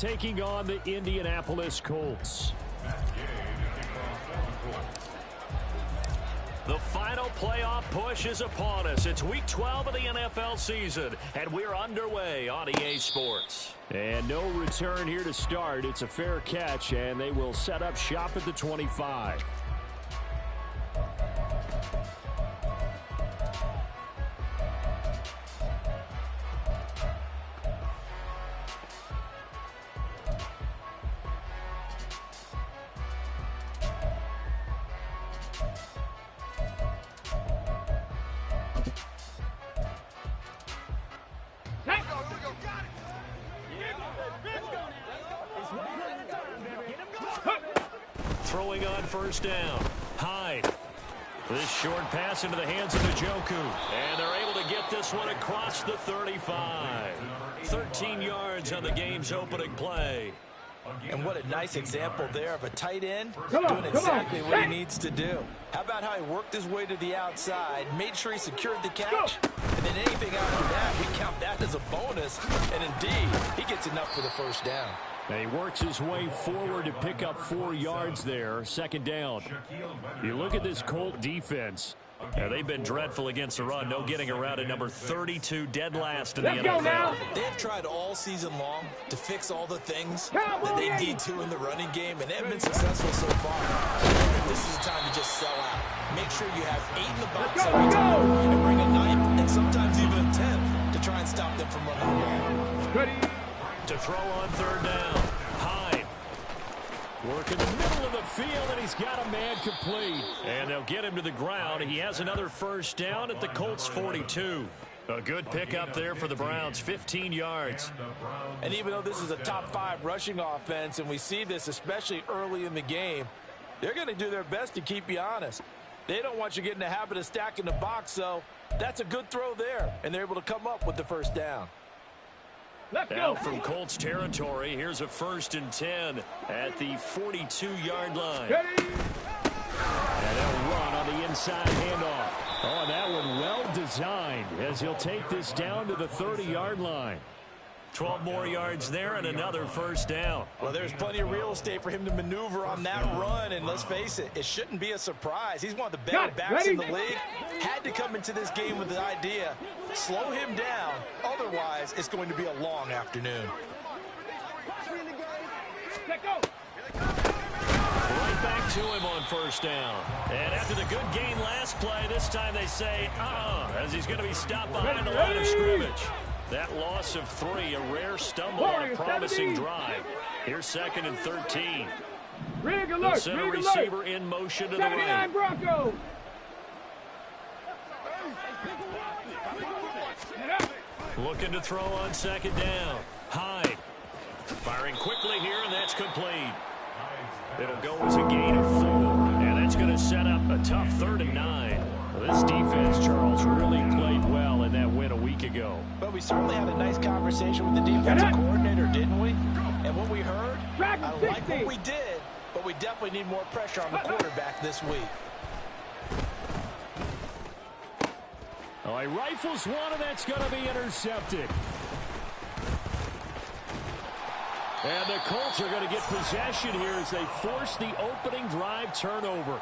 taking on the Indianapolis Colts. The final playoff push is upon us. It's Week 12 of the NFL season, and we're underway on EA Sports. And no return here to start. It's a fair catch, and they will set up shop at the 25. Throwing on first down. Hyde. This short pass into the hands of Njoku. And they're able to get this one across the 35. 13 yards on the game's opening play. And what a nice example there of a tight end doing exactly what he needs to do. How about how he worked his way to the outside, made sure he secured the catch, and then anything after that, we count that as a bonus. And indeed, he gets enough for the first down. He works his way forward to pick up 4 yards there. Second down. You look at this Colt defense. They've been dreadful against the run. No getting around at number 32, dead last in the NFL. They have tried all season long to fix all the things that they need to in the running game, and they have been successful so far. This is the time to just sell out. Make sure you have 8 in the box every time, and bring a 9th and sometimes even a 10th to try and stop them from running the ball. To throw on third down. Hyde. Work in the middle of the field, and he's got a man complete. And they'll get him to the ground. He has another first down at the Colts 42. A good pickup there for the Browns, 15 yards. And even though this is a top 5 rushing offense, and we see this especially early in the game, they're going to do their best to keep you honest. They don't want you getting the habit of stacking the box, so that's a good throw there. And they're able to come up with the first down. Now from Colts territory, here's a 1st and 10 at the 42-yard line. And they'll run on the inside handoff. Oh, that one well designed as he'll take this down to the 30-yard line. 12 more yards there and another first down. Well, there's plenty of real estate for him to maneuver on that run, and let's face it, it shouldn't be a surprise. He's one of the better backs in the league. Had to come into this game with the idea, slow him down, otherwise it's going to be a long afternoon. Right back to him on first down. And after the good gain last play, this time they say, as he's going to be stopped behind the line of scrimmage. That loss of 3, a rare stumble on a promising drive. Here's 2nd and 13. The center receiver in motion to the right. Looking to throw on 2nd down. Hyde. Firing quickly here, and that's complete. It'll go as a gain of 4. And that's going to set up a tough 3rd and 9. This defense, Charles, really played well in that win a week ago. But we certainly had a nice conversation with the defensive coordinator, didn't we? And what we heard, I like what we did, but we definitely need more pressure on the quarterback this week. Oh, he rifles one, and that's going to be intercepted. And the Colts are going to get possession here as they force the opening drive turnover.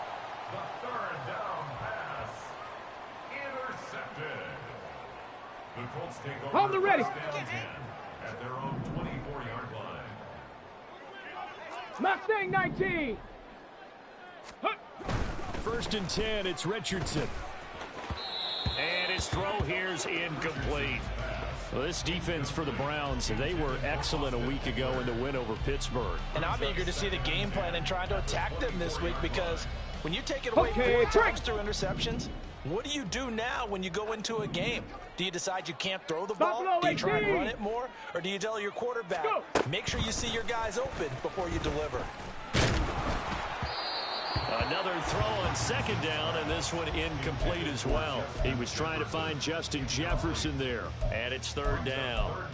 The Colts take over the ready at their own 24-yard line. Mustang 19. 1st and 10, it's Richardson. And his throw here's incomplete. Well, this defense for the Browns, they were excellent a week ago in the win over Pittsburgh. And I'm eager to see the game plan and trying to attack them this week, because when you take it away 4 times through interceptions, what do you do now when you go into a game? Do you decide you can't throw the ball? Do you try and run it more? Or do you tell your quarterback, make sure you see your guys open before you deliver? Another throw on 2nd down, and this one incomplete as well. He was trying to find Justin Jefferson there, and it's 3rd down.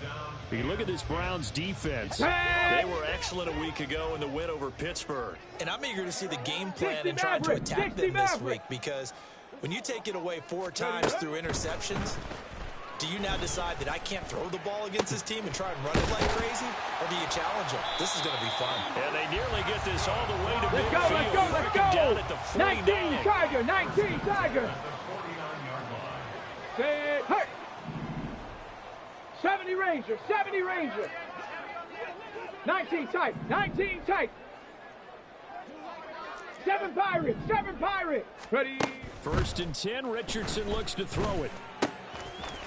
You look at this Browns defense. They were excellent a week ago in the win over Pittsburgh. And I'm eager to see the game plan and try to attack them this week, because when you take it away 4 times through interceptions, Do you now decide that I can't throw the ball against this team and try and run it like crazy? Or do you challenge them? This is going to be fun. And they nearly get this all the way to let's midfield. Let's go. Down at the 49. 19 Tiger, 19 Tiger. 49-yard line. Hurt. 70 Ranger, 70 Ranger. 19 tight, 19 tight. 7 Pirates, 7 Pirates. Ready. 1st and 10, Richardson looks to throw it.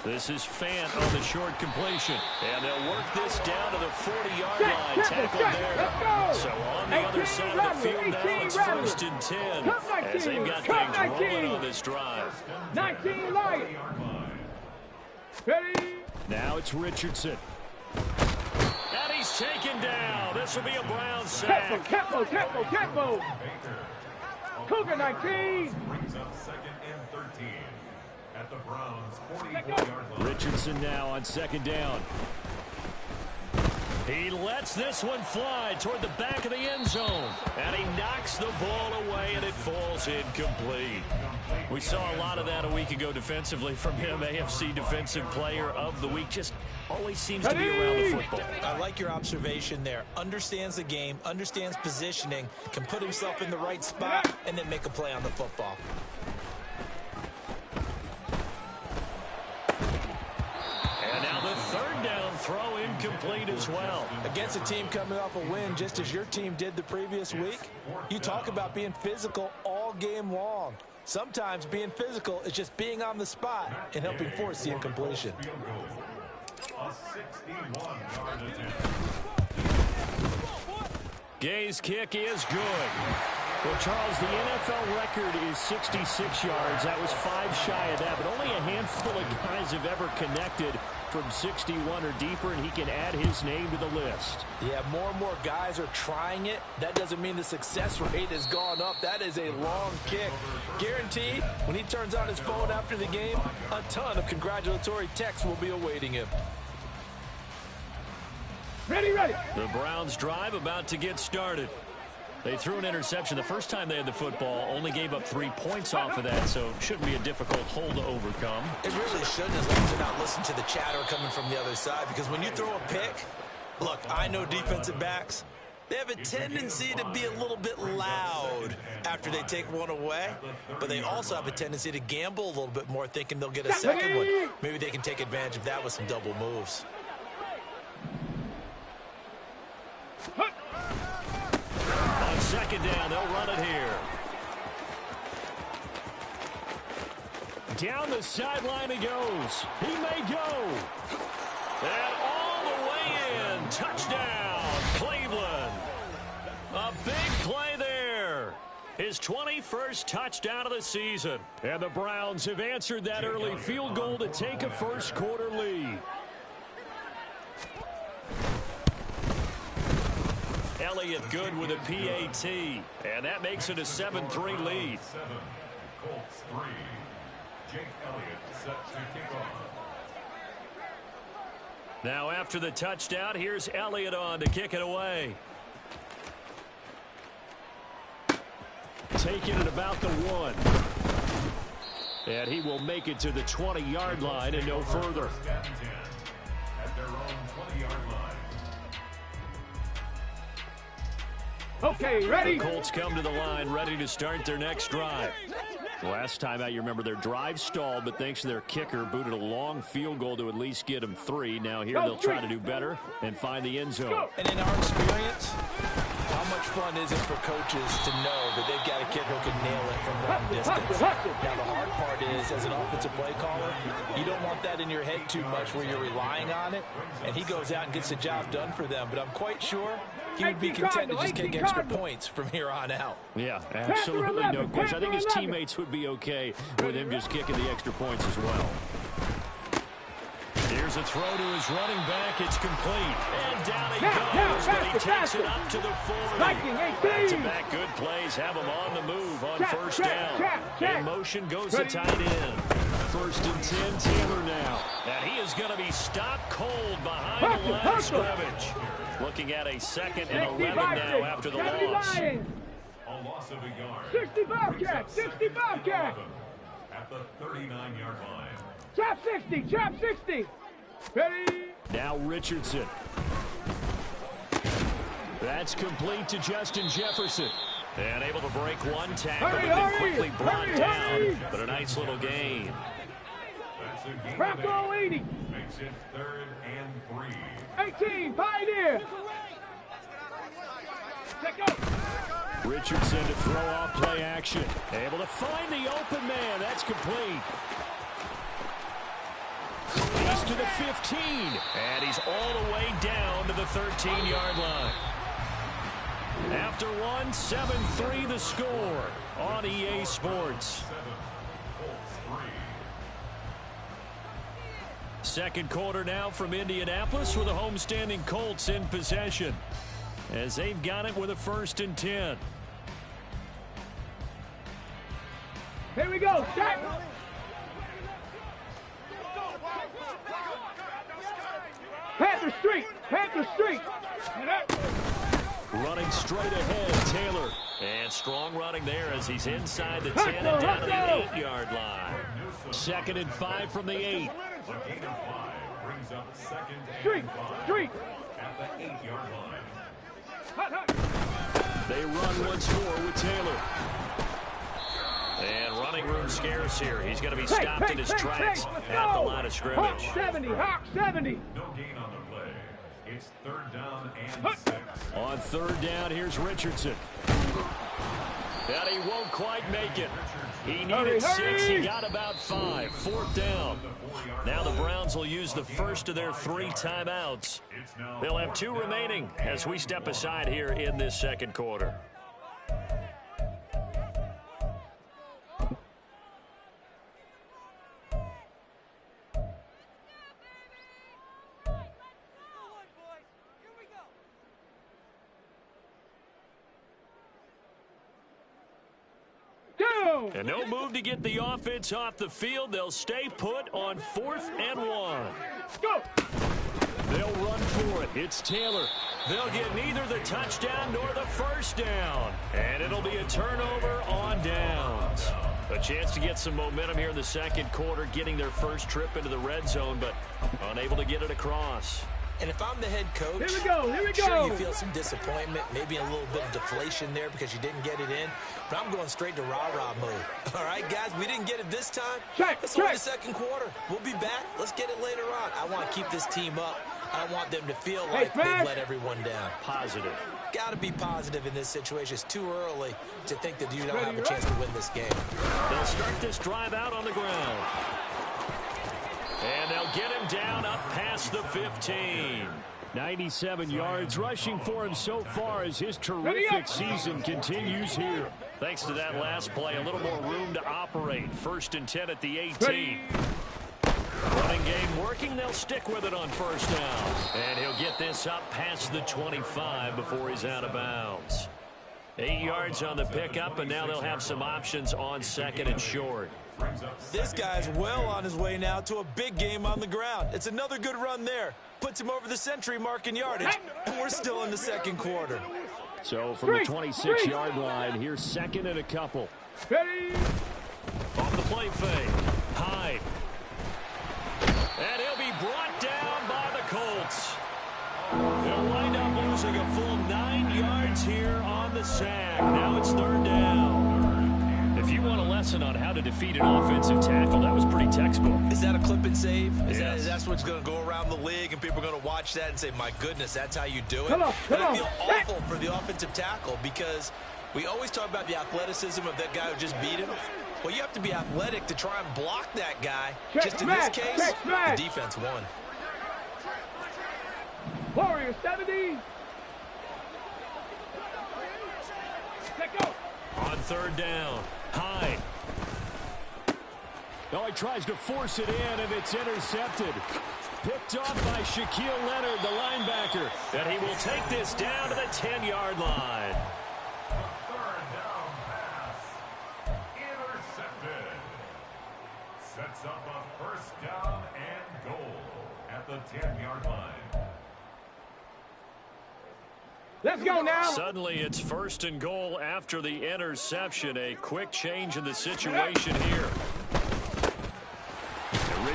This is Fant on the short completion. And they'll work this down to the 40-yard line. Tackled there. Let's go. So on the other side of the field now, it's 1st and 10. As they've got things rolling on this drive. 19 Lion. Ready. Now it's Richardson. And he's taken down. This will be a Brown sack. Tempo. Cougar 19. Brings up 2nd and 13 at the Browns' 44-yard line. Richardson now on 2nd down. He lets this one fly toward the back of the end zone. And he knocks the ball away, and it falls incomplete. We saw a lot of that a week ago defensively from him. AFC Defensive Player of the Week. Just always seems to be around the football. I like your observation there. Understands the game, understands positioning, can put himself in the right spot, and then make a play on the football. And now the 3rd down throw incomplete as well. Against a team coming off a win just as your team did the previous week, you talk about being physical all game long. Sometimes being physical is just being on the spot and helping force the incompletion. A 61-yard attempt. Gay's kick is good. Well, Charles, the NFL record is 66 yards. That was 5 shy of that, but only a handful of guys have ever connected from 61 or deeper, and he can add his name to the list. Yeah, more and more guys are trying it. That doesn't mean the success rate has gone up. That is a long kick. Guaranteed, when he turns on his phone after the game, a ton of congratulatory texts will be awaiting him. Ready. The Browns drive about to get started. They threw an interception the first time they had the football, only gave up 3 points off of that, so it shouldn't be a difficult hole to overcome. It really shouldn't, as long as you're not listening to the chatter coming from the other side, because when you throw a pick, look, I know defensive backs, they have a tendency to be a little bit loud after they take one away, but they also have a tendency to gamble a little bit more, thinking they'll get a second one. Maybe they can take advantage of that with some double moves. On 2nd down, they'll run it here. Down the sideline he goes. He may go. And all the way in. Touchdown, Cleveland. A big play there. His 21st touchdown of the season. And the Browns have answered that early field goal to take a first-quarter lead. Elliott good with a PAT, and that makes it a 7-3 lead. 7, Colts 3. Jake Elliott set to kick off. Now after the touchdown, here's Elliott on to kick it away. Taking it about the 1. And he will make it to the 20-yard line and no further. At their own 20-yard line. Okay, ready. The Colts come to the line, ready to start their next drive. Last time out, you remember their drive stalled, but thanks to their kicker, booted a long field goal to at least get them 3. Now here they'll try to do better and find the end zone. And in our experience, how much fun is it for coaches to know that they've got a kicker who can nail it from long distance? Now, the hard part is, as an offensive play caller, you don't want that in your head too much where you're relying on it, and he goes out and gets the job done for them. But I'm quite sure he would be content to just kick extra points from here on out. Yeah, absolutely no question. I think his teammates would be okay with him just kicking the extra points as well. Here's a throw to his running back. It's complete. And down he goes, but he takes it up to the 40. Back-to-back good plays have him on the move on first down. In motion goes the tight end. 1st and 10, Taylor now. And he is going to be stopped cold behind the line of scrimmage. Looking at a 2nd and 11 now after the loss. A loss of a yard. 60 Bobcats, 60 Bobcats. at the 39-yard line. Trap 60, trap 60. Ready? Now Richardson. That's complete to Justin Jefferson. And able to break one tackle, but then quickly brought down. But a nice little gain. That's a gain Trap goal 80. Makes it 3rd and 3. 18, Pioneer. Let go. Richardson to throw off play action. Able to find the open man. That's complete. He's to the 15. And he's all the way down to the 13-yard line. After one, 7-3 the score on EA Sports. 7, Colts 3. Second quarter now from Indianapolis with the homestanding Colts in possession, as they've got it with a 1st and 10. Here we go. Stack. Panther Street. Panther Street. Running straight ahead, Taylor. And strong running there as he's inside the 10 and down to the 8-yard line. 2nd and 5 from the 8. A gain of 5 brings up 2nd Street. and 5 Street. at the 8-yard line. Hut, hut. They run once more with Taylor. And running room scarce here. He's going to be stopped in his tracks at the line of scrimmage. Hawk 70. Hawk 70. No gain on the play. It's 3rd down and 6. On 3rd down, here's Richardson. And he won't quite make it. He needed 6. He got about 5. 4th down. Now the Browns will use the first of their 3 timeouts. They'll have 2 remaining as we step aside here in this second quarter. And no move to get the offense off the field. They'll stay put on 4th and 1. Go. They'll run for it. It's Taylor. They'll get neither the touchdown nor the 1st down. And it'll be a turnover on downs. A chance to get some momentum here in the second quarter, getting their first trip into the red zone, but unable to get it across. And if I'm the head coach, Here we go. Here we go. sure you feel some disappointment, maybe a little bit of deflation there because you didn't get it in. But I'm going straight to rah-rah mode. All right, guys, we didn't get it this time. Let's win the second quarter. We'll be back. Let's get it later on. I want to keep this team up. I don't want them to feel like they've let everyone down. Positive. Got to be positive in this situation. It's too early to think that you don't have a chance to win this game. They'll start this drive out on the ground. And they'll get him down up past the 15. 97 yards rushing for him so far as his terrific season continues here. Thanks to that last play, a little more room to operate. 1st and 10 at the 18. Running game working. They'll stick with it on 1st down. And he'll get this up past the 25 before he's out of bounds. 8 yards on the pickup, and now they'll have some options on 2nd and short. This guy's well on his way now to a big game on the ground. It's another good run there. Puts him over the century mark in yardage, and we're still in the second quarter. So from the 26-yard line, here's 2nd and a couple. Ready. Off the play fake. Hyde. And he'll be brought down by the Colts. They'll wind up losing a full 9 yards here on the sack. Now it's 3rd down. If you want a lesson on how to defeat an offensive tackle, that was pretty textbook. Is that a clip and save? Yes. That's what's going to go around the league, and people are going to watch that and say, my goodness, that's how you do it? Come on. I feel awful for the offensive tackle because we always talk about the athleticism of that guy who just beat him. Well, you have to be athletic to try and block that guy. Just in this case, the defense won. Warrior 70. Let go. On 3rd down, Hyde. Oh, he tries to force it in, and it's intercepted. Picked off by Shaquille Leonard, the linebacker. And he will take this down to the 10-yard line. A 3rd down pass. Intercepted. Sets up a 1st down and goal at the 10-yard line. Let's go now. Suddenly it's 1st and goal after the interception. A quick change in the situation here.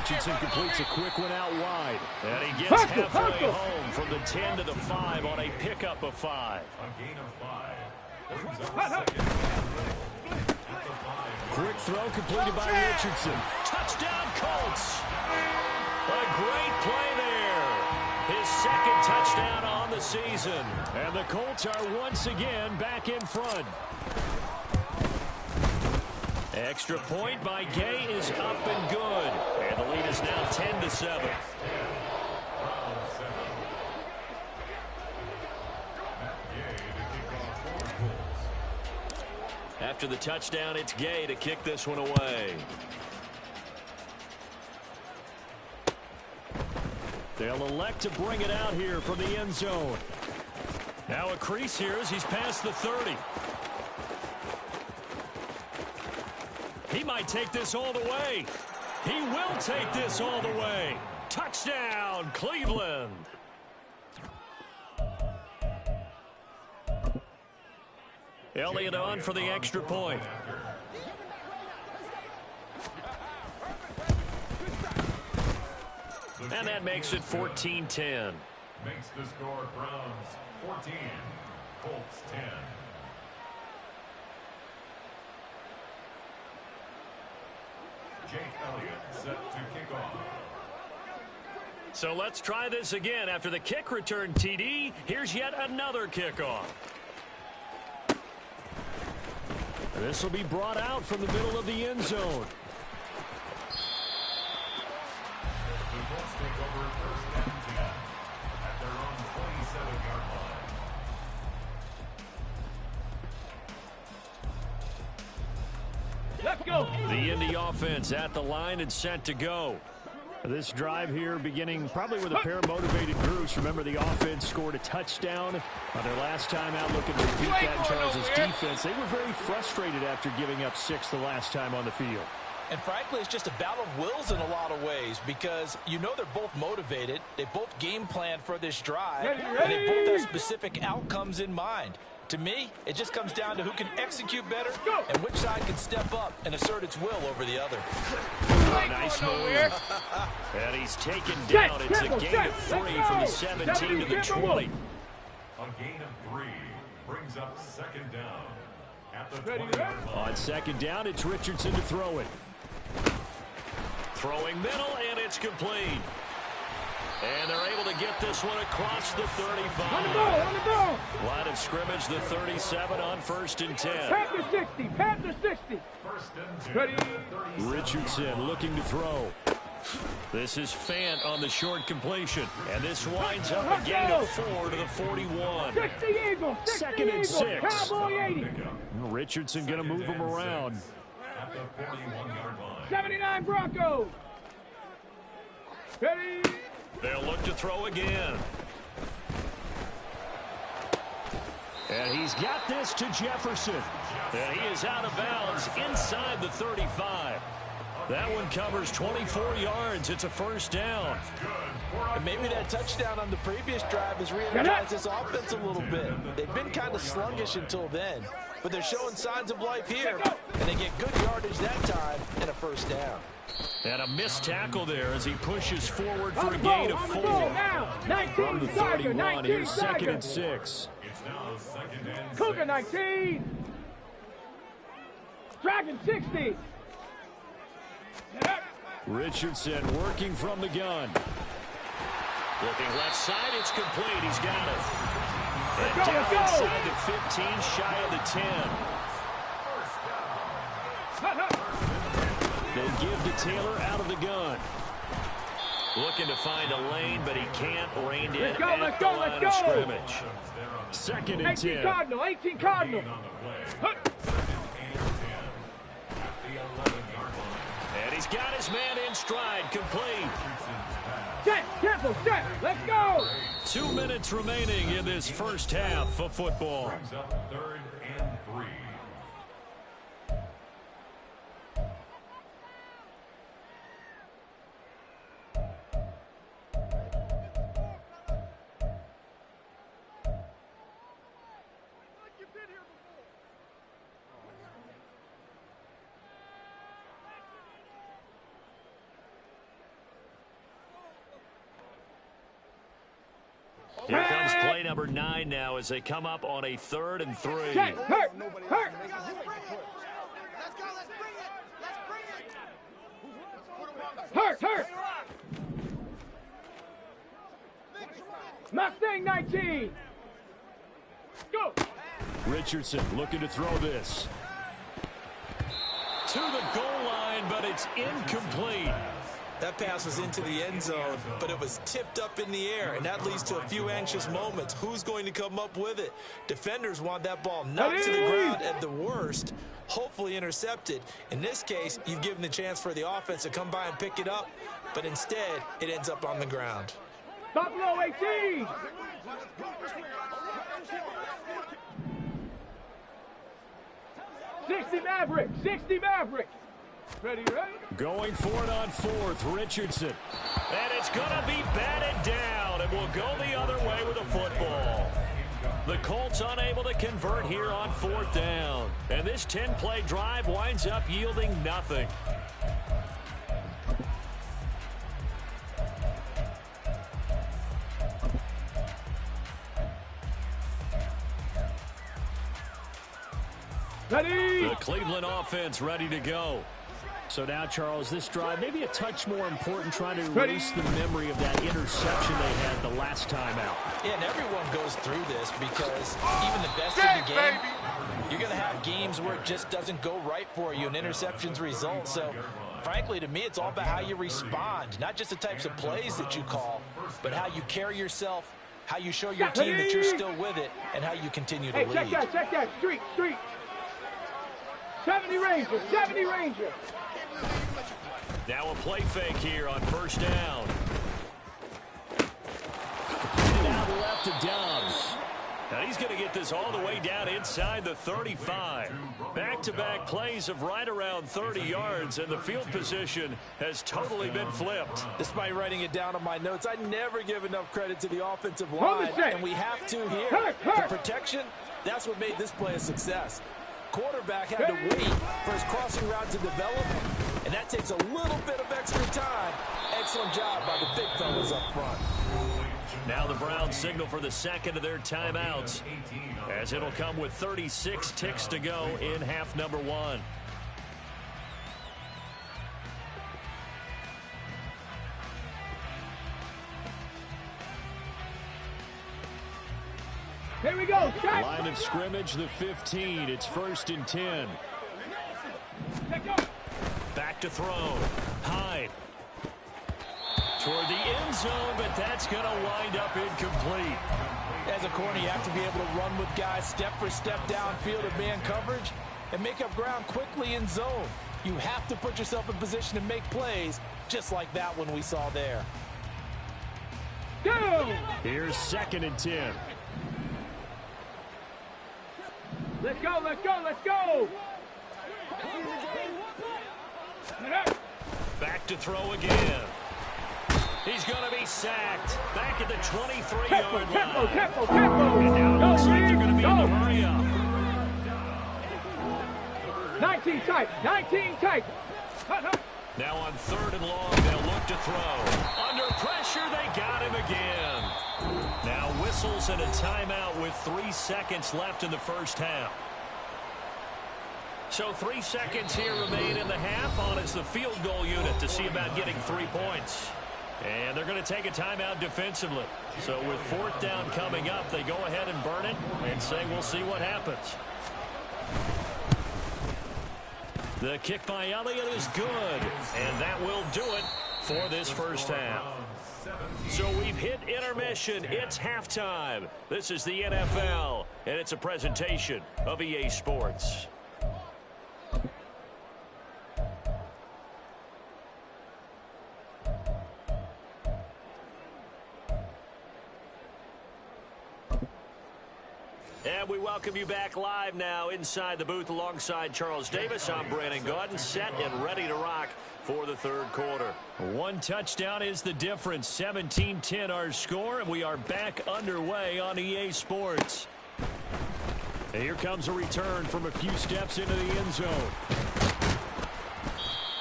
Richardson completes a quick one out wide. And he gets halfway home from the 10 to the 5 on a pickup of 5. A gain of 5. Brings up second. At the 5. Quick throw completed by Richardson. Touchdown, Colts. A great play there. His second touchdown on the season. And the Colts are once again back in front. Extra point by Gay is up and good. And the lead is now 10 to 7. After the touchdown, it's Gay to kick this one away. They'll elect to bring it out here from the end zone. Now a crease here as he's past the 30. He might take this all the way. He will take this all the way. Touchdown, Cleveland. Elliott on for the extra point. And that makes it 14-10. Makes the score Browns 14, Colts 10. Jake Elliott set to kick off. So let's try this again. After the kick return TD, here's yet another kickoff. This will be brought out from the middle of the end zone. The Colts take over first and 10 at their own 27-yard line. Let's go. The Indy offense at the line and set to go. This drive here beginning probably with a pair of motivated groups. Remember, the offense scored a touchdown on their last time out, looking to repeat that in Charles' defense. They were very frustrated after giving up 6 the last time on the field. And frankly, it's just a battle of wills in a lot of ways because you know they're both motivated. They both game plan for this drive. And they both have specific outcomes in mind. To me, it just comes down to who can execute better and which side can step up and assert its will over the other. Oh, nice move. And he's taken down. It's a gain of 3 from the 17 to the 20. A gain of 3 brings up second down at the 20-yard line. On second down, it's Richardson to throw it. Throwing middle, and it's complete. And they're able to get this one across the 35. On the ball. Line of scrimmage, the 37 on first and 10. Panther 60. Panther 60. First and 10. Ready. Richardson looking to throw. This is Fant on the short completion. And this winds up a gain of 4 to the 41. 60 Eagles. 60 Second and Eagles. 6. Cowboy 80. Richardson going to move him around. At the 41-yard line. 79 Broncos. Ready. They'll look to throw again. And he's got this to Jefferson. And he is out of bounds inside the 35. That one covers 24 yards. It's a first down. And maybe that touchdown on the previous drive has re-energized this offense a little bit. They've been kind of sluggish until then, but they're showing signs of life here, and they get good yardage that time and a first down. And a missed tackle there as he pushes forward for a gain of 4. From the 31, here's second and 6. It's now second and 6. Cougar 19. Dragon 60. Richardson working from the gun. Looking left side, it's complete. He's got it. And down inside the 15, shy of the 10. They give to Taylor out of the gun. Looking to find a lane, but he can't. Reined in at the line of scrimmage. Second and 10. 18 Cardinal. 18 Cardinal. And he's got his man in stride, complete. Set, tempo, set. Let's go. 2 minutes remaining in this first half of football. Brings up third and 3. number 9 now as they come up on a 3rd and 3. Check. Hurt. Hurt. Hurt. Hurt. Mustang 19. Go. Richardson looking to throw this. To the goal line, but it's incomplete. That pass was into the end zone, but it was tipped up in the air, and that leads to a few anxious moments. Who's going to come up with it? Defenders want that ball knocked to the ground at the worst, hopefully intercepted. In this case, you've given the chance for the offense to come by and pick it up, but instead, it ends up on the ground. Buffalo 18. Maverick. 60 Maverick. Ready, ready? Going for it on 4th, Richardson. And it's going to be batted down, and will go the other way with a football. The Colts unable to convert here on 4th down. And this 10-play drive winds up yielding nothing. Ready. The Cleveland offense ready to go. So now, Charles, this drive maybe a touch more important, trying to release the memory of that interception they had the last time out. Yeah, and everyone goes through this because even the best in the game, you're going to have games where it just doesn't go right for you and interceptions result. So, frankly, to me, it's all about how you respond, not just the types of plays that you call, but how you carry yourself, how you show your team that you're still with it, and how you continue to lead. Check that. Street. 70 Ranger. 70 Ranger. Now a play fake here on 1st down. And out left to Dobbs. Now he's going to get this all the way down inside the 35. Back-to-back plays of right around 30 yards, and the field position has totally been flipped. Despite writing it down on my notes, I never give enough credit to the offensive line, and we have to here. The protection, that's what made this play a success. Quarterback had to wait for his crossing route to develop, and that takes a little bit of extra time. Excellent job by the big fellas up front. Now the Browns signal for the second of their timeouts, as it'll come with 36 ticks to go in half number 1. Here we go. Line of scrimmage, the 15. It's 1st and 10. Back to throw. Hyde. Toward the end zone, but that's going to wind up incomplete. As a corner, you have to be able to run with guys step for step downfield of man coverage and make up ground quickly in zone. You have to put yourself in position to make plays, just like that one we saw there. Go! Here's 2nd and 10. Let's go. Back to throw again. He's going to be sacked. Back at the 23-yard line. Tempo. And now it looks like they're going to be in the hurry up. 19 tight. Now on 3rd and long, they'll look to throw. Under pressure, they got him again. Now whistles and a timeout with 3 seconds left in the first half. So 3 seconds here remain in the half. On is the field goal unit to see about getting 3 points. And they're going to take a timeout defensively. So with 4th down coming up, they go ahead and burn it and say we'll see what happens. The kick by Elliott is good, and that will do it for this first half. So we've hit intermission. It's halftime. This is the NFL, and it's a presentation of EA Sports. And we welcome you back live now inside the booth alongside Charles Davis. I'm Brandon Gaudin, set and ready to rock for the 3rd quarter. 1 touchdown is the difference. 17-10 our score, and we are back underway on EA Sports. And here comes a return from a few steps into the end zone.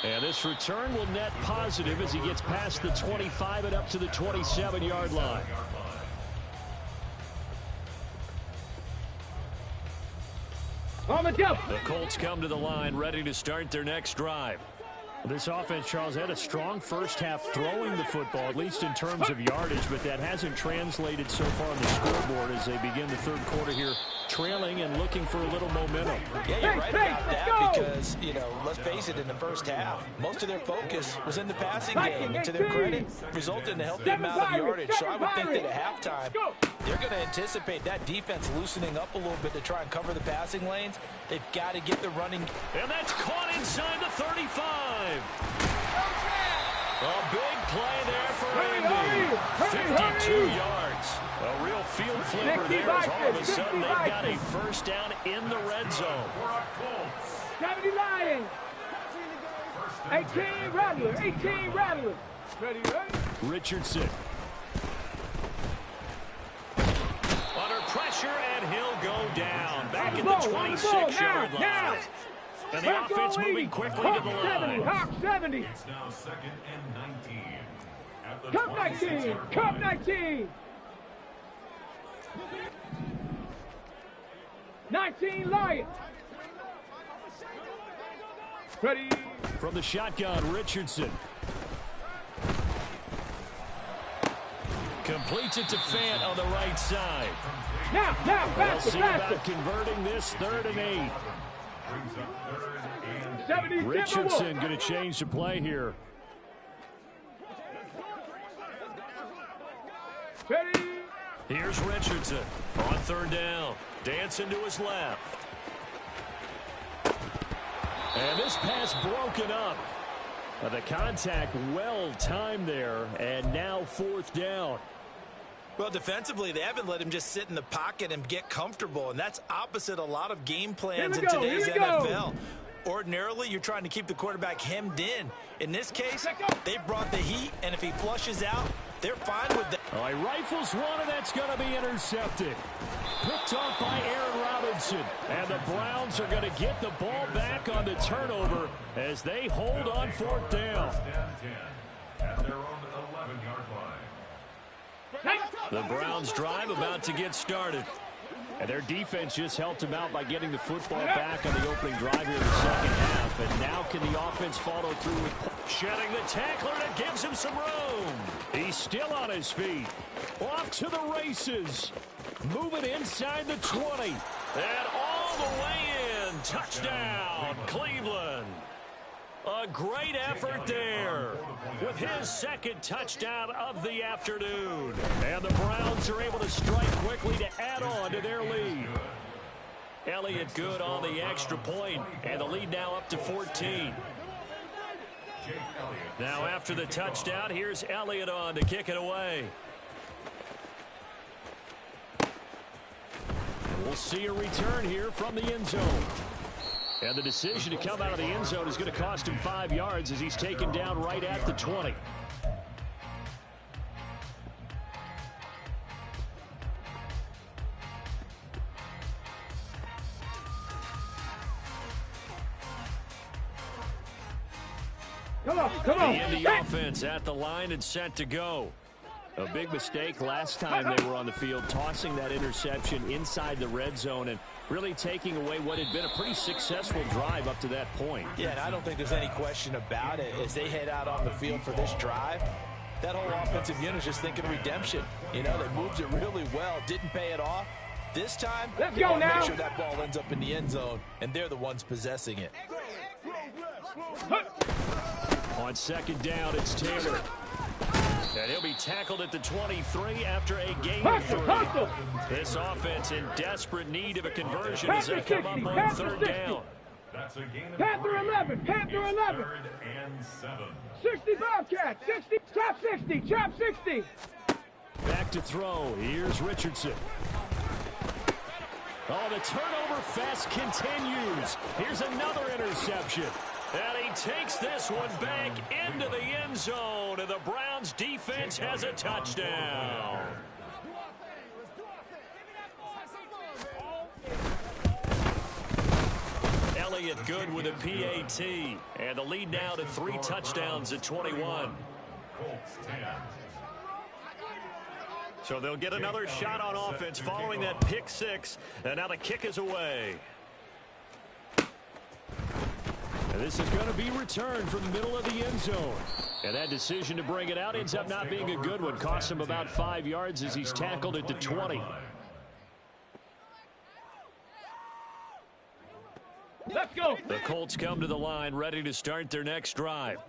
And this return will net positive as he gets past the 25 and up to the 27-yard line. On the double. The Colts come to the line, ready to start their next drive. This offense, Charles, had a strong first half throwing the football, at least in terms of yardage, but that hasn't translated so far on the scoreboard as they begin the third quarter here, trailing and looking for a little momentum. Yeah, you're right about that because, you know, let's face it, in the first half, most of their focus was in the passing game, and to their credit, resulted in a healthy amount of yardage. So I would think that at halftime, they're going to anticipate that defense loosening up a little bit to try and cover the passing lanes. They've got to get the running. And that's caught inside the 35. A big play there for Andy. 52 yards. A real field flipper there as all of a sudden they've got a first down in the red zone. 70 Lions. 18 Rattlers. 18 Rattlers. Ready? Richardson. Under pressure, and he'll go down. Back at the 26-yard line. And the offense moving quickly to the line. Hawk 70. It's now 2nd and 19. At the Cup 19. Cup 19. 19 Lions. Ready. From the shotgun, Richardson. Completes it to Fant on the right side. Now, We'll see faster. about converting this 3rd and 8. 70 Richardson going to change the play here. Ready. Here's Richardson on 3rd down. Dancing to his left. And this pass broken up. The contact well timed there, and now 4th down. Well, defensively, they haven't let him just sit in the pocket and get comfortable, and that's opposite a lot of game plans in today's NFL. Ordinarily, you're trying to keep the quarterback hemmed in. In this case, they brought the heat, and if he flushes out, they're fine with that. All right, rifles one, and that's going to be intercepted. Picked off by Aaron Robinson. And the Browns are going to get the ball back on the turnover as they hold on 4th down. At their own 11-yard line. The Browns drive about to get started. And their defense just helped them out by getting the football back on the opening drive here in the second half. And now can the offense follow through with shedding the tackler that gives him some room. He's still on his feet. Off to the races. Moving inside the 20. And all the way in. Touchdown, Cleveland. A great effort there with his 2nd touchdown of the afternoon. And the Browns are able to strike quickly to add on to their lead. Elliott good on the extra point, and the lead now up to 14. Now after the touchdown, here's Elliott on to kick it away. We'll see a return here from the end zone. And the decision to come out of the end zone is going to cost him 5 yards as he's taken down right at the 20. Come on. The Indy offense at the line and set to go. A big mistake last time they were on the field, tossing that interception inside the red zone and really taking away what had been a pretty successful drive up to that point. Yeah, and I don't think there's any question about it. As they head out on the field for this drive, that whole offensive unit is just thinking redemption. You know, they moved it really well, didn't pay it off. This time, Let's they go want to now. make sure that ball ends up in the end zone, and they're the ones possessing it. On 2nd down, it's Taylor. And he'll be tackled at the 23 after a gain of 3. This offense in desperate need of a conversion as they come up on 3rd down. That's a gain of Panther 11. Panther 11. 3rd and 7. 65 cat. 60. Chop 60. Chop 60. Back to throw. Here's Richardson. Oh, the turnover fest continues. Here's another interception. And he takes this one back into the end zone, and the Browns defense has a touchdown. Elliott good with a PAT, and the lead now to 3 touchdowns at 21. Colts 10. So they'll get another shot on offense following that pick 6, and now the kick is away. This is going to be returned from the middle of the end zone. And that decision to bring it out ends up not being a good one. Costs him about 5 yards as he's tackled at the 20. Let's go. The Colts come to the line ready to start their next drive.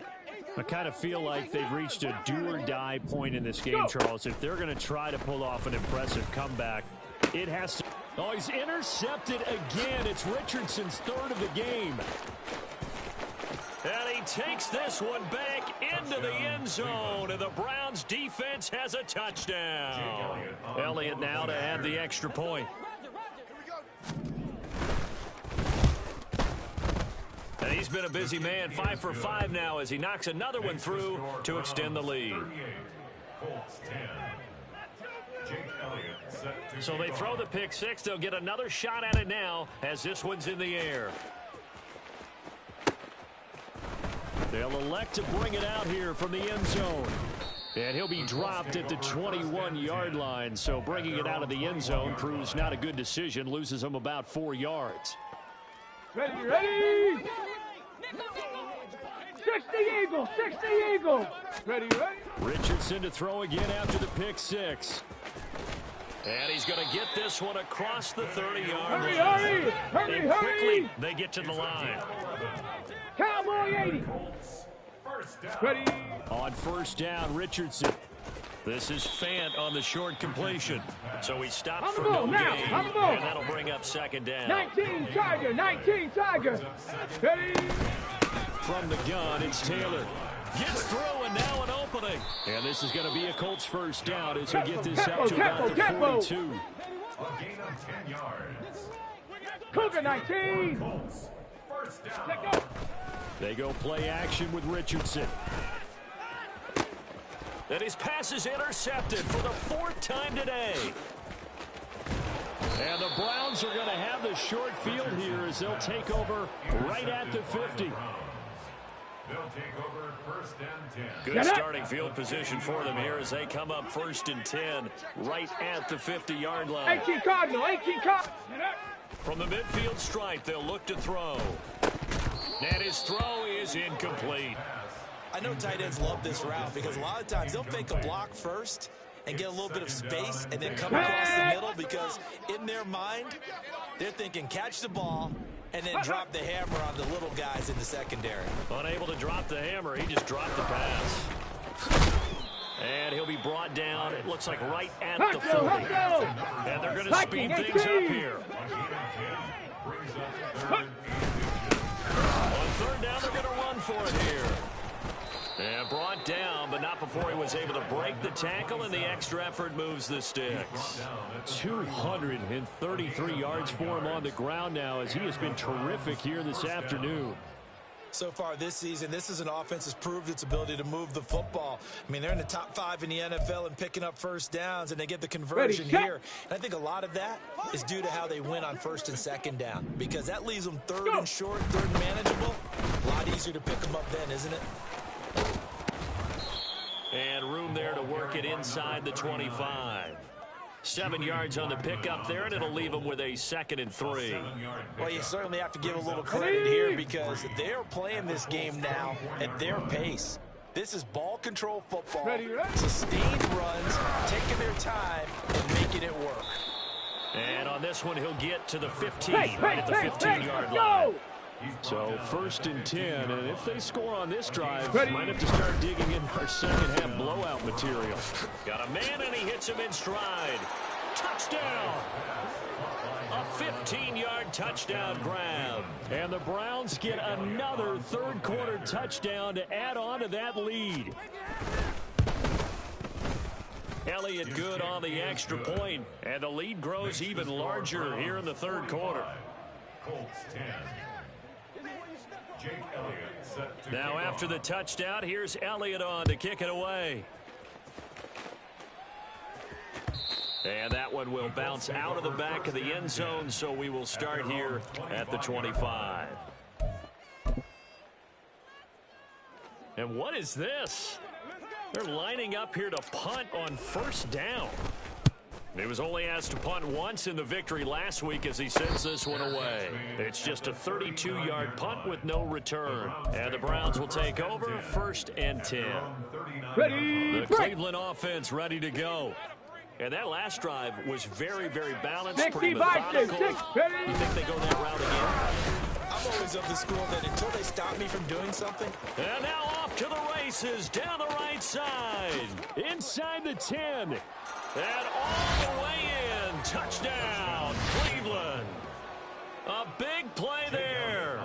I kind of feel like they've reached a do-or-die point in this game, Charles. If they're going to try to pull off an impressive comeback, it has to... Oh, he's intercepted again. It's Richardson's third of the game. And he takes this one back into the end zone, and the Browns defense has a touchdown. Elliott now to add the extra point. And he's been a busy man, 5 for 5 now as he knocks another one through to extend the lead. So they throw the pick six. They'll get another shot at it now as this one's in the air. They'll elect to bring it out here from the end zone. And he'll be dropped at the 21-yard line. So bringing it out of the end zone proves not a good decision. Loses him about 4 yards. Ready, ready! 60 Eagle, 60 Eagle! Ready, ready? Richardson to throw again after the pick six. And he's going to get this one across the 30-yard line. Hurry, hurry, and hurry! Quickly, they get to the line. Cowboy 80! Ready? On first down, Richardson. This is Fant on the short completion. So he stopped for no gain. And that'll bring up second down. 19 Tiger, 19 Tiger. Ready? From the gun, it's Taylor. Gets through and now an opening. And this is going to be a Colts first down as they get this out to about the 42. A gain of 10 yards. Cougar 19. First down. Let go. They go play action with Richardson. And his pass is intercepted for the 4th time today. And the Browns are going to have the short field here as they'll take over right at the 50. They'll take over first and 10. Good starting field position for them here as they come up first and 10 right at the 50-yard line. 18 Cardinal, 18 Cardinal. From the midfield stripe, they'll look to throw. And his throw is incomplete. I know tight ends love this route because a lot of times they'll fake a block first and get a little bit of space and then come across the middle because in their mind, they're thinking catch the ball and then drop the hammer on the little guys in the secondary. Unable to drop the hammer, he just dropped the pass. And he'll be brought down, it looks like right at the 40. And they're going to speed things up here. On third down, they're going to run for it here. And brought down, but not before he was able to break the tackle, and the extra effort moves the sticks. 233 yards for him on the ground now as he has been terrific here this afternoon. So far this season, this is an offense that's proved its ability to move the football. I mean, they're in the top 5 in the NFL and picking up first downs, and they get the conversion here. And I think a lot of that is due to how they win on first and second down because that leaves them third and short, third and manageable. A lot easier to pick them up then, isn't it? And room there to work it inside the 25. 7 yards on the pickup there, and it'll leave them with a 2nd and 3. Well, you certainly have to give a little credit here because they're playing this game now at their pace. This is ball control football, sustained runs, taking their time and making it work. And on this one, he'll get to the 15, right at the 15-yard line. So first and 10, and if they score on this drive, might have to start digging in our second half blowout material. Got a man, and he hits him in stride. Touchdown! A 15-yard touchdown grab. And the Browns get another third-quarter touchdown to add on to that lead. Elliott good on the extra point, and the lead grows even larger here in the third quarter. Colts 10. Jake Elliott set to now after the touchdown, here's Elliott on to kick it away. And that one will bounce out of the back of the end zone, so we will start here at the 25. And what is this? They're lining up here to punt on first down. He was only asked to punt once in the victory last week as he sends this one away. It's just a 32-yard punt with no return. And the Browns will take over 1st and 10. Ready, The Cleveland offense ready to go. And that last drive was very, very balanced, pretty methodical. You think they go that route again? I'm always of the school that until they stop me from doing something. And now off to the races down the right side. Inside the 10. And all the way in. Touchdown, Cleveland. A big play there.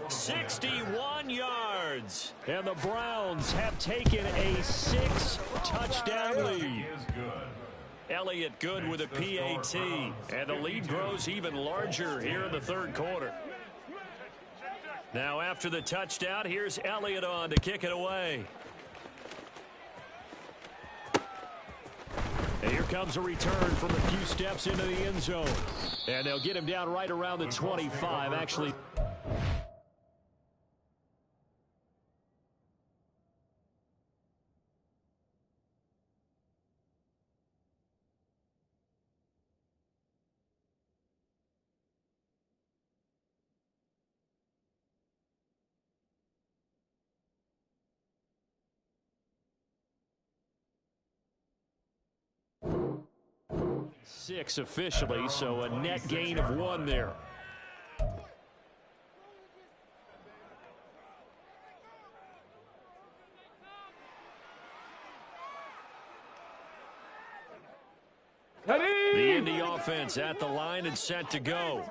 61 yards. And the Browns have taken a 6-touchdown lead. Elliott good with a PAT. And the lead grows even larger here in the 3rd quarter. Now after the touchdown, here's Elliott on to kick it away. And here comes a return from a few steps into the end zone. And they'll get him down right around the 25, actually. Six officially, so a net gain of 1 there. The Indy offense at the line and set to go.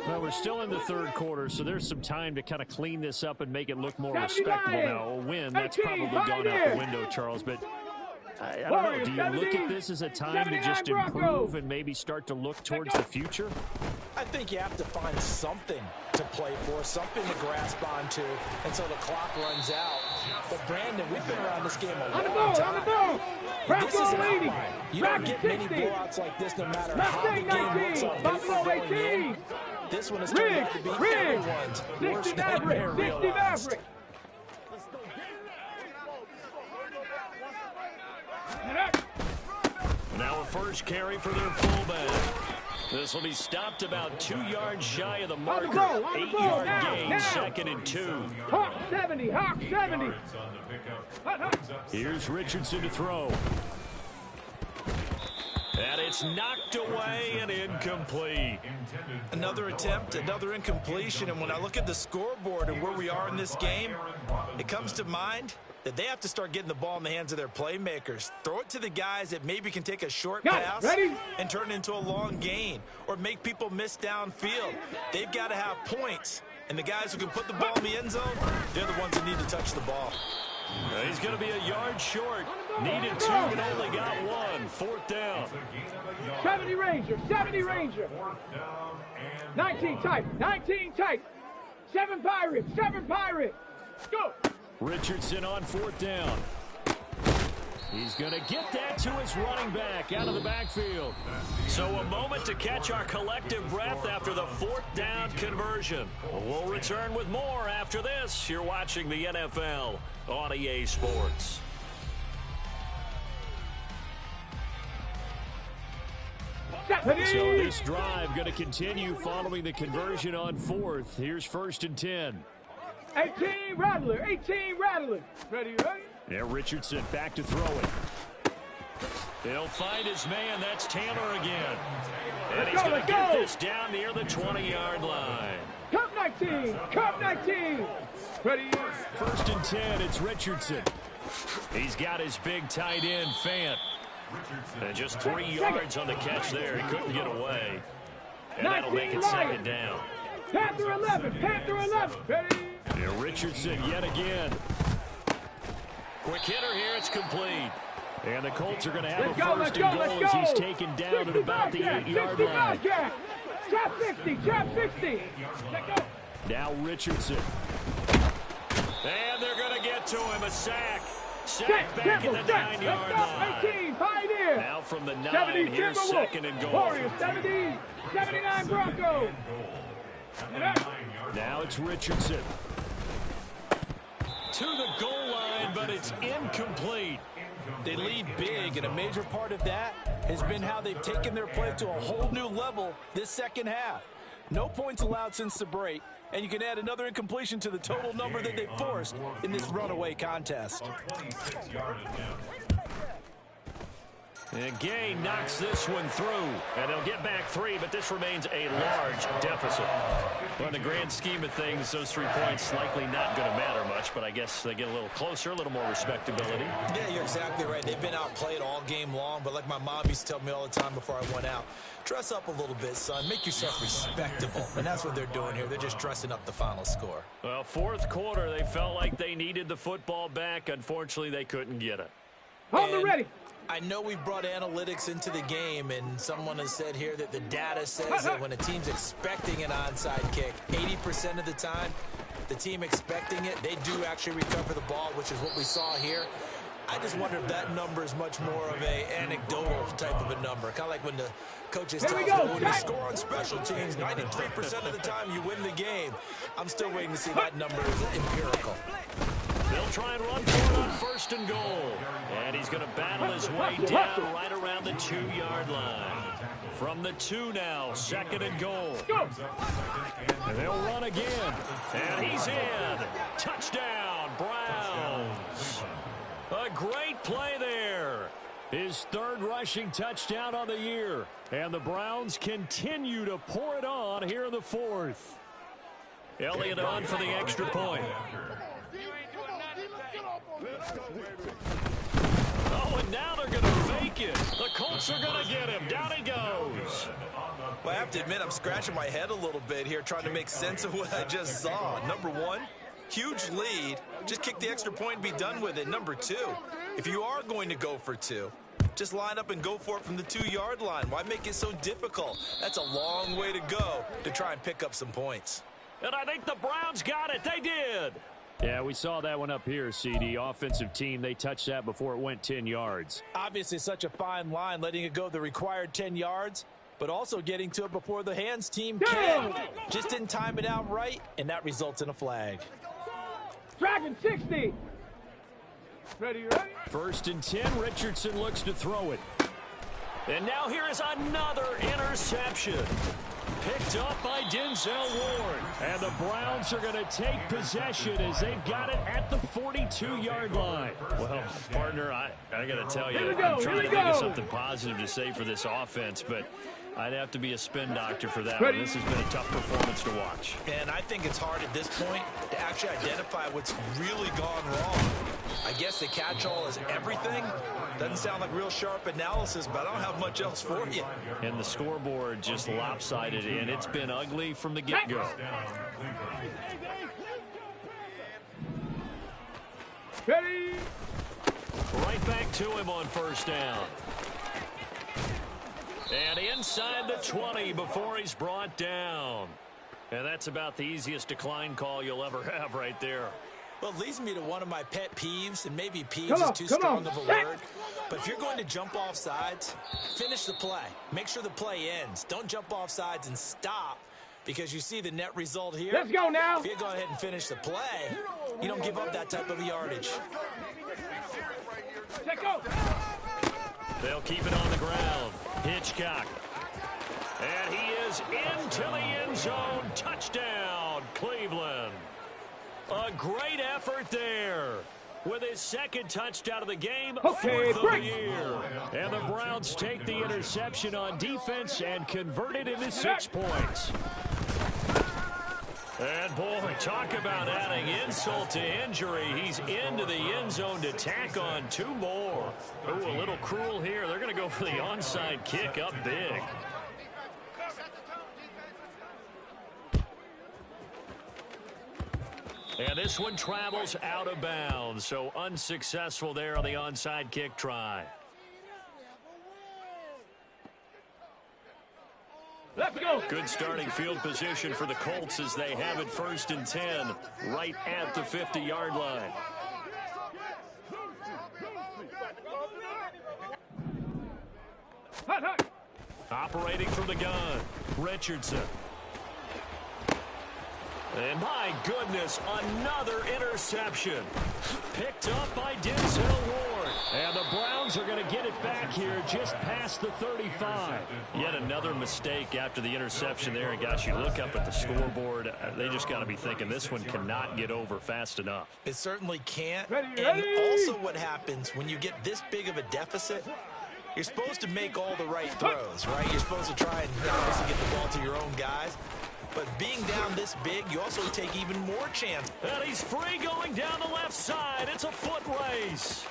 Well, we're still in the 3rd quarter, so there's some time to kind of clean this up and make it look more respectable. Now, a win, that's probably gone out the window, Charles, but I don't know. Do you look at this as a time to just improve and maybe start to look towards the future? I think you have to find something to play for, something to grasp onto until the clock runs out. But, Brandon, we've been around this game a long time. This is an outlier. You don't get many blowouts like this no matter how the game looks on paper going in. This one is turned out to be everyone's worst nightmare realized. Now a first carry for their fullback. This will be stopped about 2 yards shy of the marker. 8-yard gain, 2nd and 2. Hawk 70, Hawk 70. Here's Richardson to throw. And it's knocked away and incomplete. Another attempt, another incompletion. And when I look at the scoreboard and where we are in this game, it comes to mind that they have to start getting the ball in the hands of their playmakers. Throw it to the guys that maybe can take a short pass and turn it into a long gain or make people miss downfield. They've got to have points. And the guys who can put the ball in the end zone, they're the ones that need to touch the ball. He's going to be a yard short. Needed 2 but only got 1. 4th down. 70 Ranger, 70 Ranger. 19 tight, 19 tight. 7 Pirates, 7 Pirates. Go. Richardson on 4th down. He's going to get that to his running back out of the backfield. So a moment to catch our collective breath after the 4th down conversion. We'll return with more after this. You're watching the NFL on EA Sports. So this drive going to continue following the conversion on 4th. Here's 1st and 10. 18 Rattler, 18 Rattler. Ready, ready? Yeah, Richardson back to throw it. He'll find his man. That's Taylor again. And he's going to get this down near the 20-yard line. Cup 19, Cup 19. Ready? 1st and 10, it's Richardson. He's got his big tight end, Fant. And just 3 yards on the catch there. He couldn't get away. And that'll make it 2nd down. Panther 11, Panther 11. Ready? Yeah, Richardson yet again. Quick hitter here, it's complete. And the Colts are going to have a 1st and goal as he's taken down at about the 8-yard line. Trap 60, trap 60. Now Richardson. And they're going to get to him, a sack. Sack back at the 9-yard line. 18, Pioneer. Now from the 9, here's 2nd and goal. Warriors, 70, 79 Broncos. Now it's Richardson. To the goal line, but it's incomplete. They lead big, and a major part of that has been how they've taken their play to a whole new level this second half. No points allowed since the break, and you can add another incompletion to the total number that they forced in this runaway contest. And Gay knocks this one through, and they'll get back 3, but this remains a large deficit. Well, in the grand scheme of things, those 3 points likely not going to matter much, but I guess they get a little closer, a little more respectability. Yeah, you're exactly right. They've been outplayed all game long, but like my mom used to tell me all the time before I went out, dress up a little bit, son. Make yourself respectable. And that's what they're doing here. They're just dressing up the final score. Well, fourth quarter, they felt like they needed the football back. Unfortunately, they couldn't get it. Hold it ready. I know we've brought analytics into the game, and someone has said here that the data says that when a team's expecting an onside kick, 80% of the time, the team expecting it, they do actually recover the ball, which is what we saw here. I just wonder if that number is much more of a anecdotal type of a number, kind of like when the coaches tell us that when you score on special teams, 93% of the time you win the game. I'm still waiting to see that number is empirical. They'll try and run for it on 1st and goal. And he's going to battle his way down right around the 2-yard line. From the 2 now, 2nd and goal. And they'll run again. And he's in. Touchdown, Browns. A great play there. His 3rd rushing touchdown on the year. And the Browns continue to pour it on here in the 4th. Elliott on for the extra point. Oh, and now they're going to fake it. The Colts are going to get him. Down he goes. Well, I have to admit, I'm scratching my head a little bit here trying to make sense of what I just saw. Number 1, huge lead. Just kick the extra point and be done with it. Number 2, if you are going to go for 2, just line up and go for it from the 2-yard line. Why make it so difficult? That's a long way to go to try and pick up some points. And I think the Browns got it. They did. Yeah, we saw that one up here, CD. Offensive team, they touched that before it went 10 yards. Obviously, such a fine line, letting it go the required 10 yards, but also getting to it before the hands team can. Just didn't time it out right, and that results in a flag. Dragon 60. Ready? 1st and 10, Richardson looks to throw it. And now here is another interception. Picked up by Denzel Ward. And the Browns are going to take possession as they've got it at the 42-yard line. Well, partner, I got to tell you, I'm trying to think of something positive to say for this offense, but I'd have to be a spin doctor for that one. This has been a tough performance to watch. And I think it's hard at this point to actually identify what's really gone wrong. I guess the catch-all is everything. Doesn't sound like real sharp analysis, but I don't have much else for you. And the scoreboard just lopsided, and it's been ugly from the get-go. Ready? Right back to him on 1st down. And inside the 20 before he's brought down. And that's about the easiest decline call you'll ever have right there. Well, it leads me to one of my pet peeves, and maybe peeves is too strong of a word. But if you're going to jump off sides, finish the play. Make sure the play ends. Don't jump off sides and stop because you see the net result here. Let's go now. If you go ahead and finish the play, you don't give up that type of yardage. Let's go. They'll keep it on the ground. Hitchcock. And he is into the end zone. Touchdown, Cleveland. A great effort there. With his 2nd touchdown of the game, 4th of the year. And the Browns take the interception on defense and convert it into 6 points. And, boy, talk about adding insult to injury. He's into the end zone to tack on 2 more. Ooh, a little cruel here. They're going to go for the onside kick up big. And this one travels out of bounds, so unsuccessful there on the onside kick try. Let's go. Good starting field position for the Colts as they have it 1st and 10 right at the 50-yard line. Operating from the gun, Richardson. And my goodness, another interception. Picked up by Denzel Ward. And the Browns are going to get it back here just past the 35. Yet another mistake after the interception there. And, gosh, you look up at the scoreboard. They just got to be thinking this one cannot get over fast enough. It certainly can't. And also what happens when you get this big of a deficit, you're supposed to make all the right throws, right? You're supposed to try and obviously get the ball to your own guys. But being down this big, you also take even more chance. And he's free going down the left side. It's a foot race.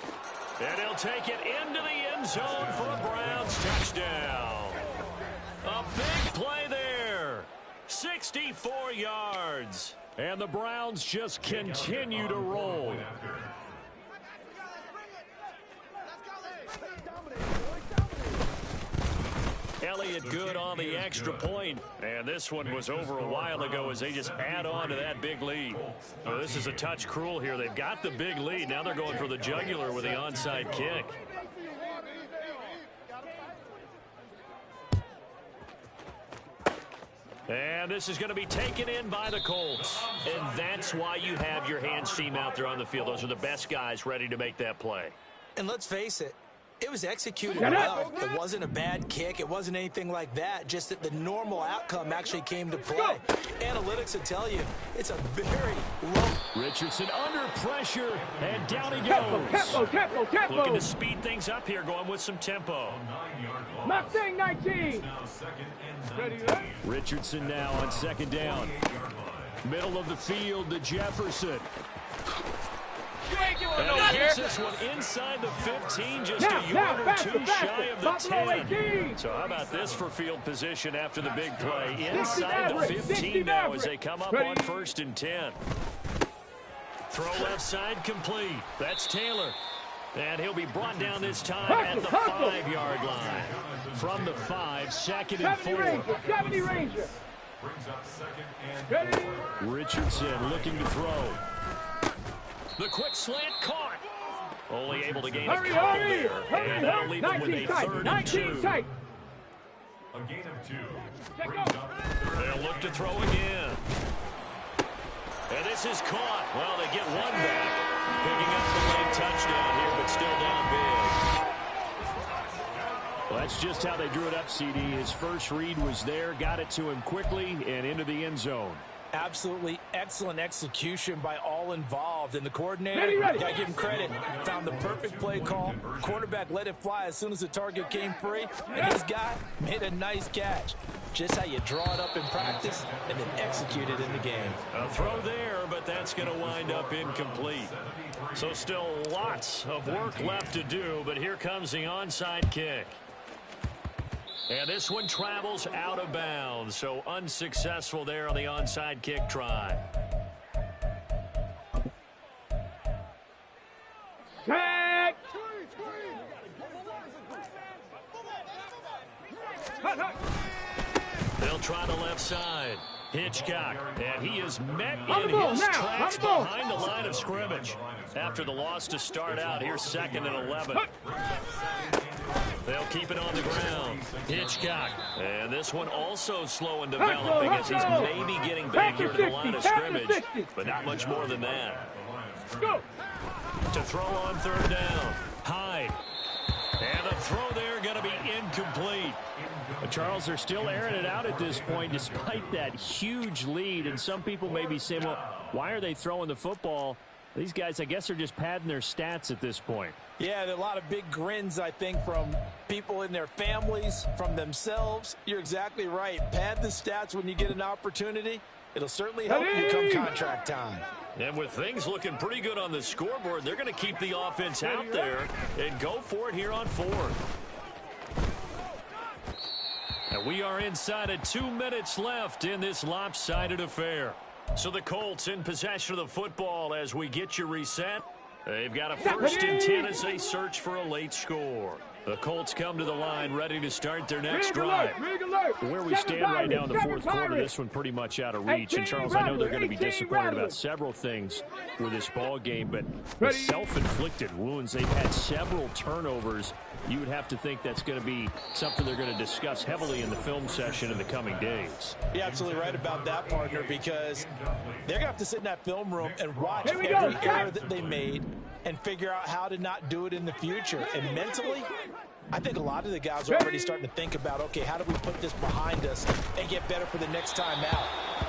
And he'll take it into the end zone for a Browns touchdown. A big play there. 64 yards. And the Browns just continue to roll. Elliott good on the extra point. And this one was over a while ago as they just add on to that big lead. So this is a touch cruel here. They've got the big lead. Now they're going for the jugular with the onside kick. And this is going to be taken in by the Colts. And that's why you have your hands team out there on the field. Those are the best guys ready to make that play. And let's face it, it was executed well. It wasn't a bad kick. It wasn't anything like that. Just that the normal outcome actually came to play. Analytics will tell you it's a very low. Richardson under pressure, and down he goes. Tempo. Looking to speed things up here, going with some tempo. Mustang 19. Richardson now on second down. Middle of the field to Jefferson. And he gets this one inside the 15, just a yard or two shy of the 10. So how about this for field position after the big play? Inside the 15 now as they come up on 1st and 10. Throw left side complete. That's Taylor. And he'll be brought down this time at the 5-yard line. From the 5, 2nd and 4. 70 Ranger. Richardson looking to throw. The quick slant caught. Only able to gain a couple there. And that'll leave them with a 3rd and 2. A gain of 2. They'll look to throw again. And this is caught. Well, they get one back. Picking up the late touchdown here, but still down big. Well, that's just how they drew it up, CD. His first read was there, got it to him quickly, and into the end zone. Absolutely excellent execution by all involved. And the coordinator, gotta give him credit, found the perfect play call. Quarterback let it fly as soon as the target came free. And this guy made a nice catch. Just how you draw it up in practice and then execute it in the game. A throw there, but that's going to wind up incomplete. So still lots of work left to do, but here comes the onside kick. And this one travels out of bounds, so unsuccessful there on the onside kick try. Tag! They'll try the left side. Hitchcock, and he is met in his tracks behind the line of scrimmage. After the loss to start out, here's 2nd and 11. They'll keep it on the ground. Hitchcock. And this one also slow in developing as he's maybe getting back here to the line of scrimmage, but not much more than that. To throw on 3rd down. Hyde. And the throw there going to be incomplete. Charles, they're still airing it out at this point despite that huge lead. And some people may be saying, well, why are they throwing the football? These guys, I guess, are just padding their stats at this point. Yeah, there are a lot of big grins, I think, from people in their families, from themselves. You're exactly right. Pad the stats when you get an opportunity. It'll certainly help you come contract time. And with things looking pretty good on the scoreboard, they're going to keep the offense out there and go for it here on 4th. And we are inside of 2 minutes left in this lopsided affair. So the Colts in possession of the football as we get you reset. They've got a 1st and 10 as they search for a late score. The Colts come to the line ready to start their next drive. Where we stand right now in the 4th quarter, this one pretty much out of reach. And, Charles, I know they're going to be disappointed about several things with this ball game, but the self-inflicted wounds, they've had several turnovers. You would have to think that's going to be something they're going to discuss heavily in the film session in the coming days. You're absolutely right about that, partner, because they're going to have to sit in that film room and watch every error that they made and figure out how to not do it in the future. And mentally, I think a lot of the guys are already starting to think about, okay, how do we put this behind us and get better for the next time out?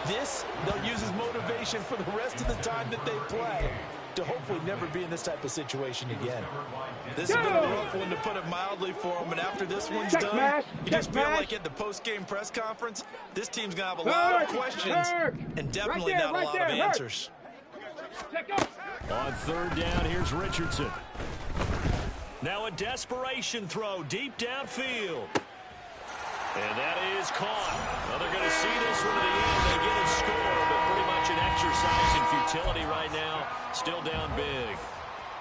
This, they'll use as motivation for the rest of the time that they play to hopefully never be in this type of situation again. This has been a rough one, to put it mildly, for them. And after this one's done, you just feel like at the post-game press conference, this team's going to have a lot of questions and definitely not a lot of answers. On third down, here's Richardson. Now a desperation throw deep downfield. And that is caught. Well, they're going to see this one to the end. They get a score, but pretty much an exercise in futility right now. Still down big.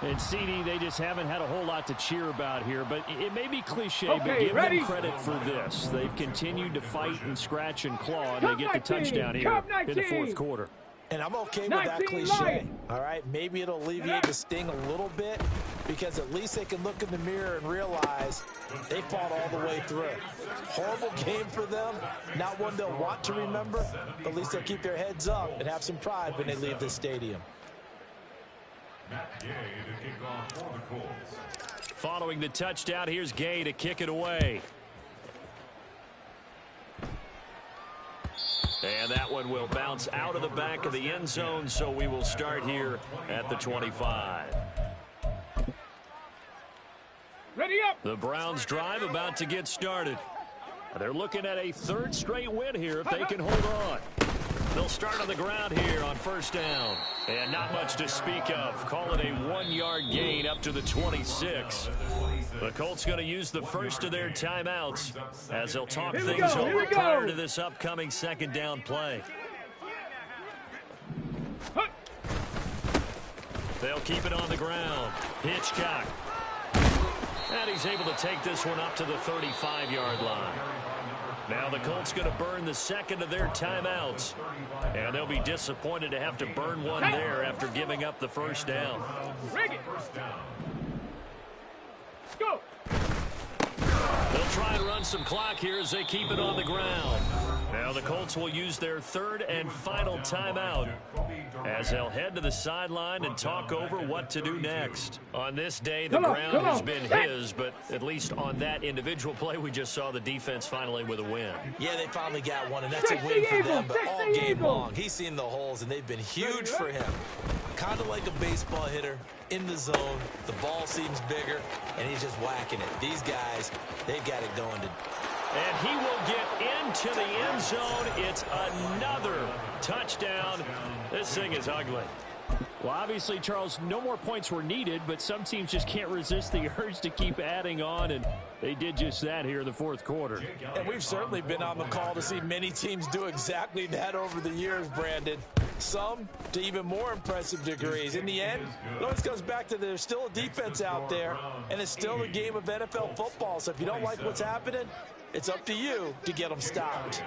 And CD, they just haven't had a whole lot to cheer about here, but it may be cliche, but give them credit for this. They've continued to fight and scratch and claw, and they get the touchdown here in the fourth quarter. And I'm okay with that cliche, all right? Maybe it'll alleviate the sting a little bit, because at least they can look in the mirror and realize they fought all the way through. Horrible game for them, not one they'll want to remember, but at least they'll keep their heads up and have some pride when they leave the stadium. Following the touchdown, here's Gay to kick it away. And that one will bounce out of the back of the end zone, so we will start here at the 25. Ready up. The Browns drive about to get started. They're looking at a third straight win here if they can hold on. They'll start on the ground here on first down. And not much to speak of. Call it a 1-yard gain up to the 26. The Colts going to use the first of their timeouts as they'll talk things over prior to this upcoming second down play. They'll keep it on the ground. Hitchcock. And he's able to take this one up to the 35-yard line. Now the Colts going to burn the second of their timeouts. And they'll be disappointed to have to burn one there after giving up the first down. Go. They'll try and run some clock here as they keep it on the ground. Now the Colts will use their third and final timeout as they'll head to the sideline and talk over what to do next. On this day, the ground has been his, but at least on that individual play, we just saw the defense finally with a win. Yeah, they finally got one, and that's a win for them, but all game long, he's seen the holes, and they've been huge for him. Kind of like a baseball hitter in the zone. The ball seems bigger, and he's just whacking it. These guys, they've got it going to... And he will get into the end zone. It's another touchdown. This thing is ugly. Well, obviously, Charles, no more points were needed, but some teams just can't resist the urge to keep adding on, and they did just that here in the fourth quarter. And we've certainly been on the call to see many teams do exactly that over the years, Brandon. Some to even more impressive degrees. In the end, it always comes back to there's still a defense out there, and it's still a game of NFL football. So if you don't like what's happening, it's up to you to get them stopped.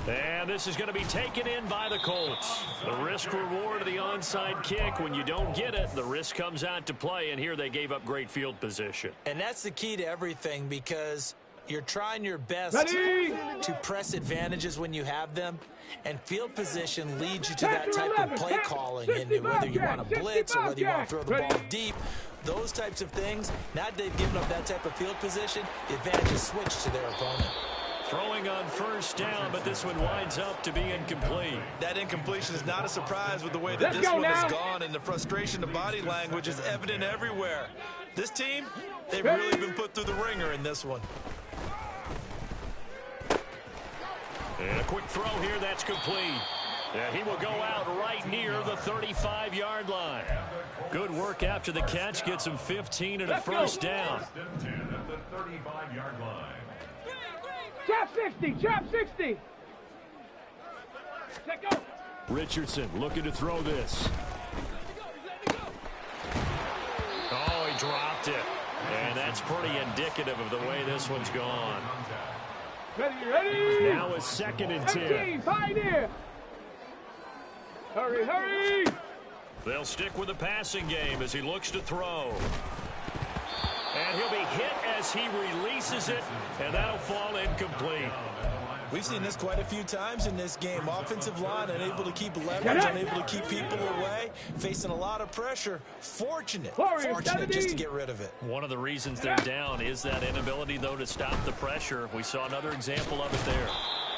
And this is going to be taken in by the Colts. The risk reward of the onside kick. When you don't get it, the risk comes out to play, and here they gave up great field position. And that's the key to everything, because you're trying your best to press advantages when you have them, and field position leads you to that type of play calling, and whether you want to blitz or whether you want to throw the ball deep, those types of things. Now that they've given up that type of field position, the advantage is switched to their opponent. Throwing on first down, but this one winds up to be incomplete. That incompletion is not a surprise with the way that this one has gone, and the frustration of body language is evident everywhere. This team, they've really been put through the ringer in this one. And a quick throw here, that's complete. And he will go out right near the 35-yard line. Good work after the catch, gets him 15 and a first down. Chop 60, chop 60. Let go. Richardson looking to throw this. Oh, he dropped it. And that's pretty indicative of the way this one's gone. Ready. Now a 2nd and 10. Pioneer. Hurry. They'll stick with the passing game as he looks to throw. And he'll be hit as he releases it, and that'll fall incomplete. We've seen this quite a few times in this game. Offensive line unable to keep leverage, unable to keep people away, facing a lot of pressure. Fortunate just to get rid of it. One of the reasons they're down is that inability, though, to stop the pressure. We saw another example of it there.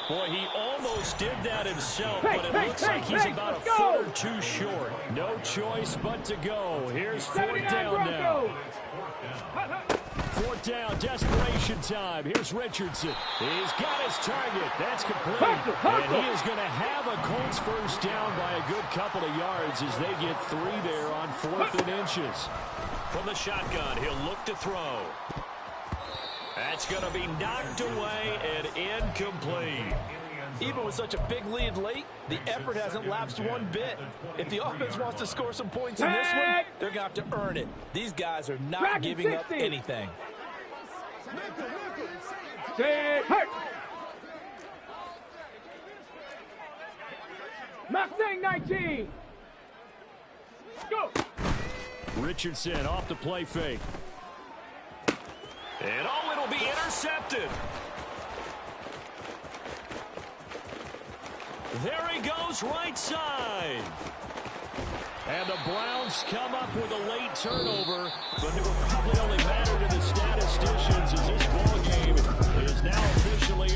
Boy, he almost did that himself, but it looks like he's about a foot or two short. No choice but to go. Here's fourth down now. Fourth down, desperation time. Here's Richardson. He's got his target. That's complete. And he is going to have a Colts first down by a good couple of yards as they get 3 there on 4th and inches. From the shotgun, he'll look to throw. That's going to be knocked away and incomplete. Even with such a big lead late, the effort hasn't lapsed one bit. If the offense wants to score some points in this one, they're going to have to earn it. These guys are not giving up anything. Mustang 19. Go. Richardson off the play fake. And it'll be intercepted. There he goes, right side. And the Browns come up with a late turnover, but it will probably only matter to the statisticians as this ball game is now officially